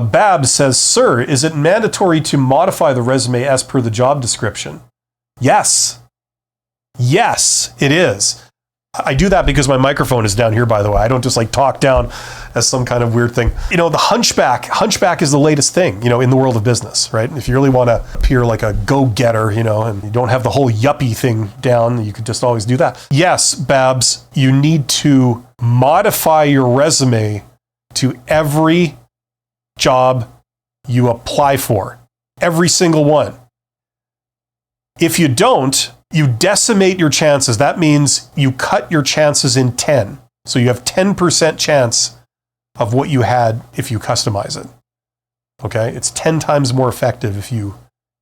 Babs says, sir, is it mandatory to modify the resume as per the job description? Yes. Yes, it is. I do that because my microphone is down here, by the way. I don't just like talk down as some kind of weird thing. You know, the hunchback is the latest thing, you know, in the world of business, right? If you really want to appear like a go-getter, you know, and you don't have the whole yuppie thing down, you could just always do that. Yes, Babs, you need to modify your resume to every job you apply for, every single one. If you don't, you decimate your chances. That means you cut your chances in 10. So you have 10% chance of what you had if you customize it. Okay? It's 10 times more effective if you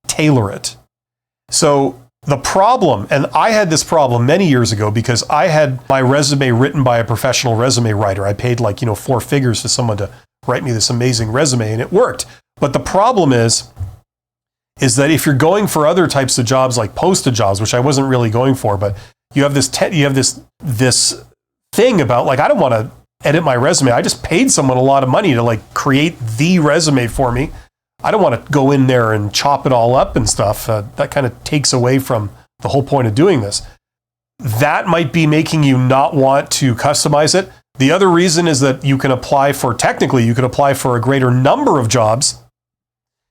tailor it. So the problem, and I had this problem many years ago because I had my resume written by a professional resume writer. I paid like, 4 figures to someone to write me this amazing resume, and it worked. But the problem is that if you're going for other types of jobs like posted jobs, which I wasn't really going for, but you have this thing about like, I don't want to edit my resume. I just paid someone a lot of money to like create the resume for me. I don't want to go in there and chop it all up and stuff. That kind of takes away from the whole point of doing this. That might be making you not want to customize it. The other reason is that you could apply for a greater number of jobs.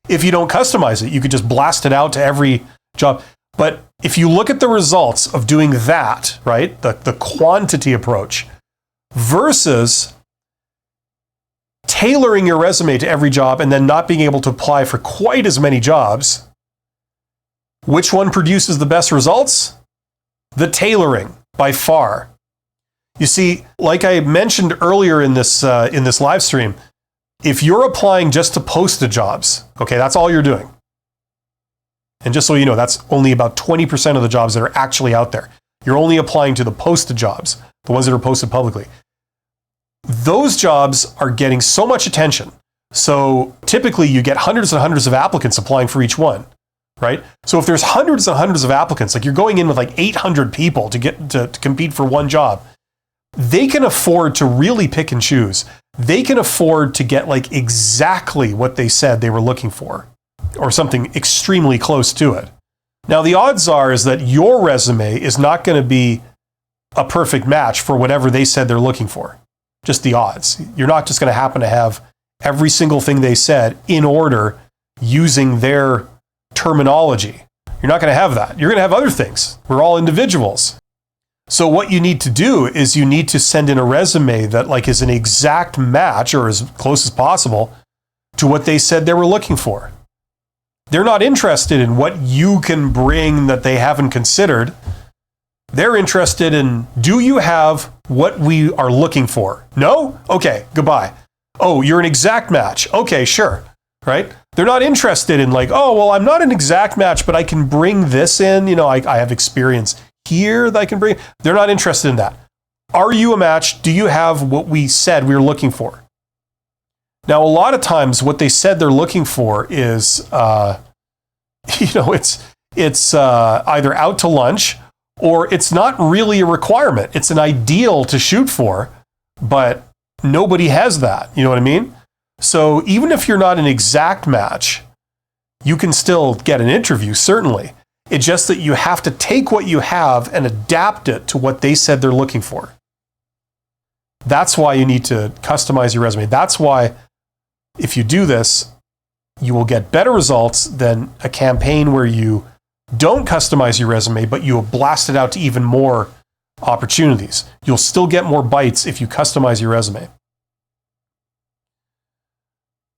If you don't customize it, you could just blast it out to every job. But if you look at the results of doing that, right, the quantity approach versus tailoring your resume to every job and then not being able to apply for quite as many jobs, which one produces the best results? The tailoring, by far. You see, like I mentioned earlier in this live stream, if you're applying just to posted jobs, okay, that's all you're doing. And just so you know, that's only about 20% of the jobs that are actually out there. You're only applying to the posted jobs, the ones that are posted publicly. Those jobs are getting so much attention. So typically you get hundreds and hundreds of applicants applying for each one, right? So if there's hundreds and hundreds of applicants, like you're going in with like 800 people to compete for one job, they can afford to really pick and choose. They can afford to get like exactly what they said they were looking for, or something extremely close to it. Now, the odds are is that your resume is not going to be a perfect match for whatever they said they're looking for. Just the odds. You're not just going to happen to have every single thing they said in order using their terminology. You're not going to have that. You're going to have other things. We're all individuals. So what you need to do is you need to send in a resume that like is an exact match or as close as possible to what they said they were looking for. They're not interested in what you can bring that they haven't considered. They're interested in, do you have what we are looking for? No? Okay, goodbye. Oh, you're an exact match. Okay, sure. Right? They're not interested in like, oh, well, I'm not an exact match, but I can bring this in. I have experience here that I can bring. They're not interested in that. Are you a match? Do you have what we said we were looking for? Now, a lot of times what they said they're looking for is, it's either out to lunch or it's not really a requirement. It's an ideal to shoot for, but nobody has that. You know what I mean? So even if you're not an exact match, you can still get an interview, certainly. It's just that you have to take what you have and adapt it to what they said they're looking for. That's why you need to customize your resume. That's why if you do this, you will get better results than a campaign where you don't customize your resume, but you blast it out to even more opportunities. You'll still get more bites if you customize your resume.